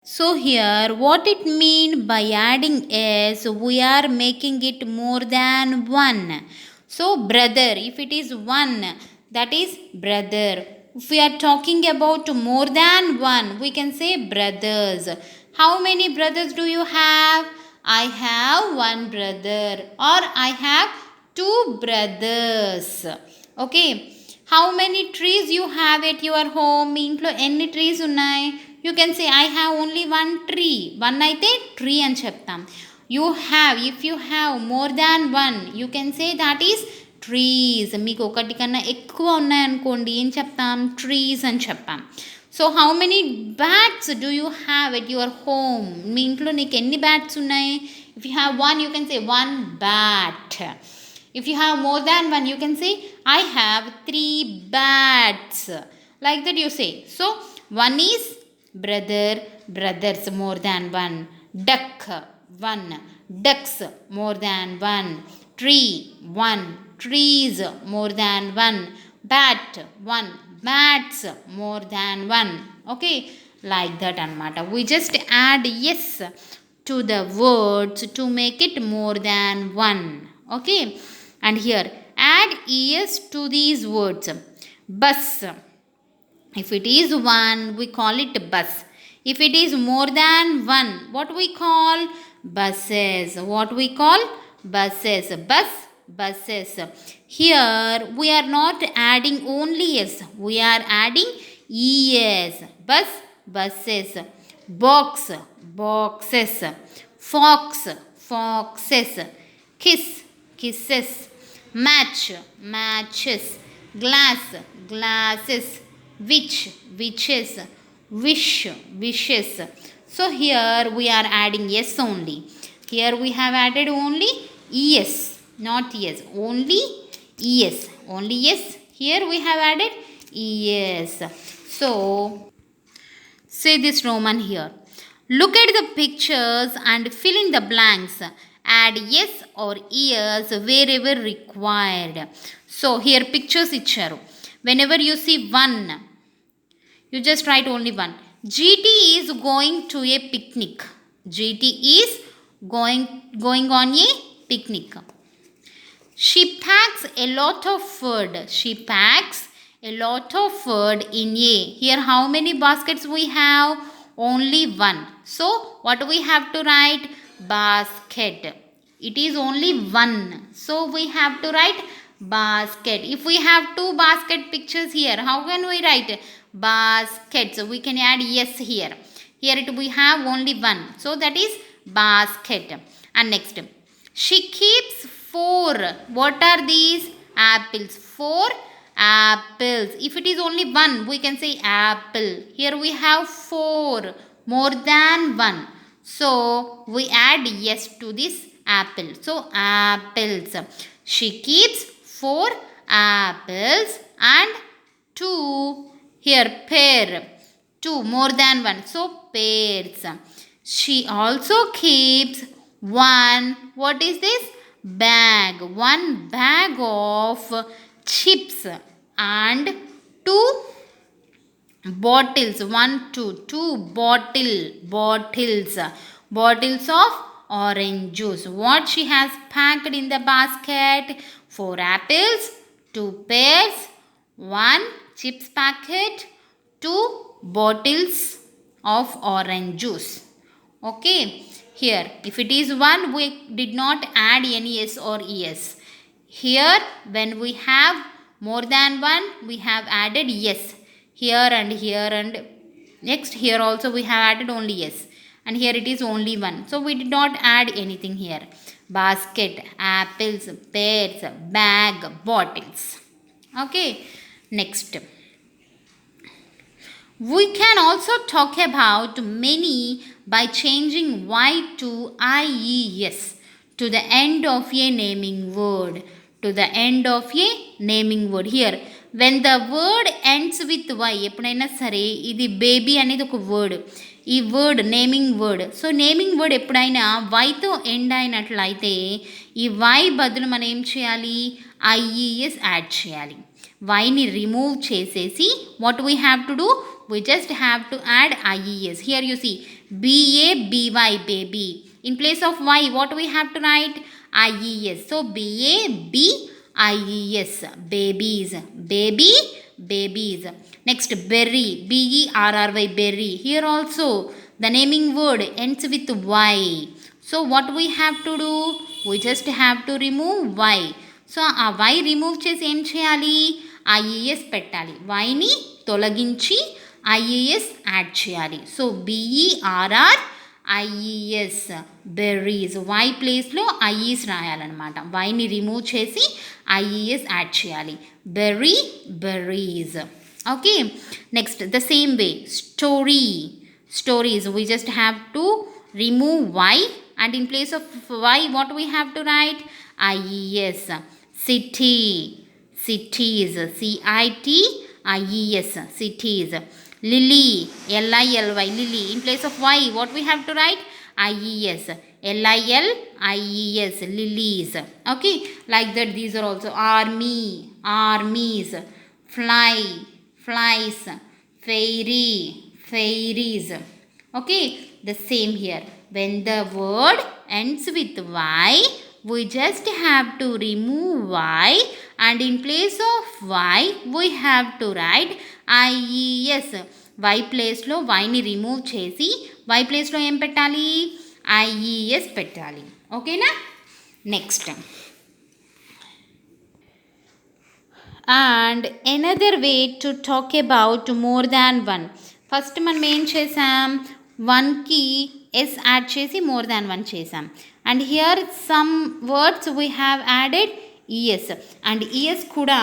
So here what it mean by adding is we are making it more than one. So brother, if it is one, that is brother. If we are talking about more than one, we can say brothers. How many brothers do you have? I have one brother or I have two brothers. Okay. How many trees you have at your home? మీ ఇంట్లో ఎన్ని trees ఉన్నాయి? You can say I have only one tree. One అయితే tree అని చెప్తాం. You have, if you have more than one, you can say that is trees. మీకు ఒకటి కన్నా ఎక్కువ ఉన్నాయనుకోండి ఏం చెప్తాం? ట్రీస్ అని చెప్పాం. So how many bats do you have at your home? మీ ఇంట్లో నీకు ఎన్ని బ్యాట్స్ ఉన్నాయి? If you have one, you can say one bat. If you have more than one, you can say I have three bats. Like that you say. So one is brother, brothers more than one. Duck, one. Ducks more than one. Tree, one. Trees more than one. Bat, one. Bats more than one. Okay, like that anamata. We just add yes to the words to make it more than one. Okay. And here add es to these words. Bus, if it is one, we call it bus. If it is more than one, what we call? Buses. What we call? Buses. Bus, buses. Here we are not adding only s, we are adding es. Bus, buses. Box, boxes. Fox, foxes. Kiss, kisses. Match, matches. Glass, glasses. Witch, witches. Wish, wishes. So here we are adding yes only. Here we have added only es, not yes. Only es. Only yes. Here we have added es. So say this Roman here. Look at the pictures and fill in the blanks. Add yes or yes wherever required. So here pictures icharu. Whenever you see one, you just write only one. GT is going to a picnic. GT is going on a picnic. She packs a lot of food. She packs a lot of food in a. Here how many baskets we have? Only one. So what we have to write? Basket. It is only one. So we have to write basket. If we have two basket pictures here, how can we write? Basket. So we can add yes here. Here we have only one. So that is basket. And next, she keeps four. What are these? Apples. Four apples. If it is only one, we can say apple. Here we have four, more than one. So we add yes to this apple. So apples. She keeps four apples and two. Here pair. Two, more than one. So pairs. She also keeps one. What is this? Bag. One bag of chips and two bottles. Two bottles of orange juice. What she has packed in the basket? Four apples, two pears, one chips packet, two bottles of orange juice. Okay, here if it is one, we did not add any s or es. Here when we have more than one, we have added yes. Here and next here also we have added only yes. And here it is only one. So we did not add anything here. Basket, apples, pears, bag, bottles. Okay, next. We can also talk about many by changing y to ies to the end of a naming word. To the end of a naming word. Here when the word ends with y, ఎప్పుడైనా సరే ఇది baby అనేది ఒక word. ఈ word naming word. So naming word ఎప్పుడైనా వైతో end అయినట్లయితే ఈ why బదులు మనం ఏం చేయాలి? ఐఈఎస్ యాడ్ చేయాలి. వైని రిమూవ్ చేసేసి what we have to do? We just have to add IES. Here you see B-A-B-Y, baby. In place of Y, what we have to write? I-E-S. So, B-A-B-I-E-S, babies. Baby, babies. Next, berry, B-E-R-R-Y, berry. Here also, the naming word ends with Y. So, what we have to do? We just have to remove Y. So ఆ Y remove చేసి ఏం చేయాలి? I E S పెట్టాలి. వైని తొలగించి I E S add చేయాలి. So B E R R I E S, berries. Y ప్లేస్లో I E S రాయాలన్నమాట. వైని రిమూవ్ చేసి ఐఈఎస్ యాడ్ చేయాలి. Berry, berries. Okay. Next the same way story, stories. We just have to remove y, and in place of y what we have to write? IES. City, cities, CITIES, cities. Lily, LILY, lily. In place of y what we have to write? IES, LILIES, lilies. Okay, like that. These are also army, armies. Fly, flies. Fairy, fairies. Okay, the same here. When the word ends with y, we just have to remove y, and in place of y we have to write IES. y place lo y ni remove chesi y place lo em pettali? IES pettali. Okay na? Next, and another way to talk about more than one. First మనం ఏం చేసాం? వన్కి S add చేసి more than one చేసాం. And here some words we have added E S. And E S కూడా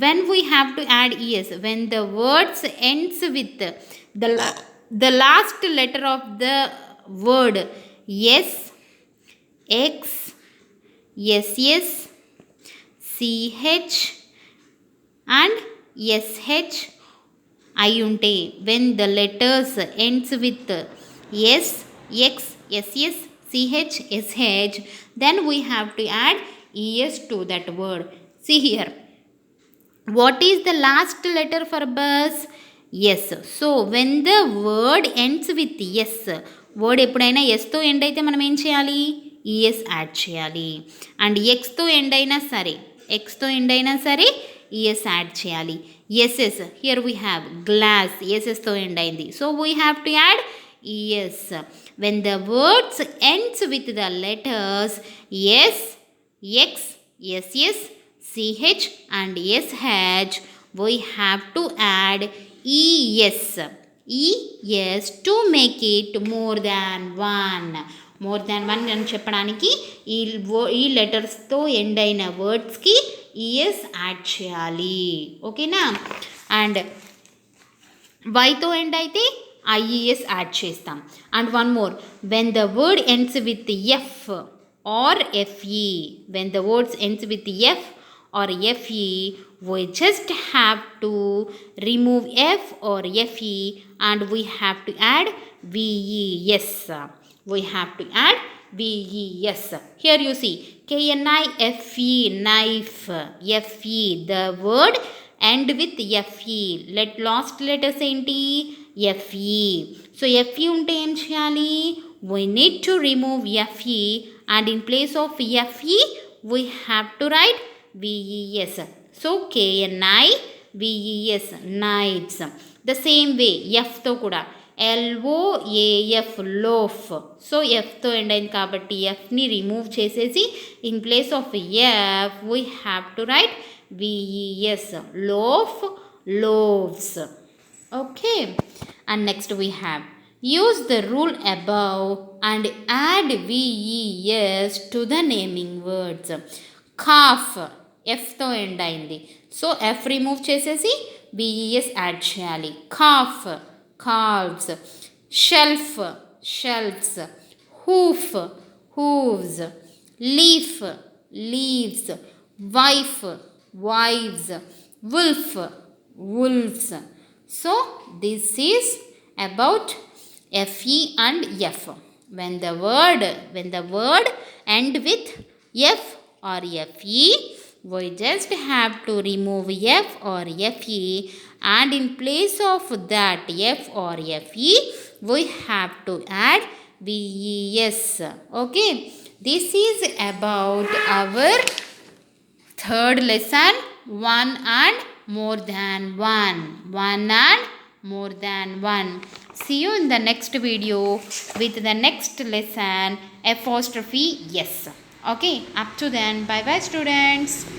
when we have to add E S, when the words ends with the last letter of the word S, X, S S, C H and S H అయి ఉంటే, when the letters ends with S, X, S S, C H, S H, then we have to add E S to that word. See here, what is the last letter for bus? Yes. So when the word ends with yes, word ఎప్పుడైనా ఎస్తో end అయితే మనం ఏం చేయాలి? E S add చేయాలి. And ఎక్స్తో end అయినా సరే, ఎక్స్తో ఎండ్ అయినా సరే ఈఎస్ యాడ్ చేయాలి. S S, here we have glass, ఎస్ఎస్తో ఎండ్ అయింది. So we have to add E S. When the words ends with the letters S, X, S S, CH and SH, we have to add ES. ES to make it more than one. More than one అని చెప్పడానికి ఈ లెటర్స్తో end అయిన వర్డ్స్కి ES add చేయాలి. ఓకేనా? And వైతో end అయితే IES add చేస్తాం. And one more, when the word ends with F or FE, when the words ends with F or FE, we just have to remove F or FE and we have to add VES. We have to add VES. Here you see KNIFE, knife, FE, the word end with FE. Let last letter enti FE. So FE unte em cheyali? We need to remove FE and in place of FE we have to write VES. So KNIVES, knives. The same way F తో కూడా LOAF, loaf. So F తో end అయింది కాబట్టి F ని remove చేసేసి in place of F we have to write VES, loaf, loaves. Okay, and next we have use the rule above and add VES to the naming words. Calf, F తో end అయింది. So F remove చేసేసి VES add చేయాలి. Calf, calves. Shelf, shelves. Hoof, hooves. Leaf, leaves. Wife, wives. Wolf, wolves. So this is about FE and F. When the word end with F or FE, we just have to remove F or FE and in place of that F or FE we have to add VES. Okay, this is about our third lesson, one and more than one. One and more than one. See you in the next video with the next lesson, apostrophe yes. Okay, up to then, bye bye students.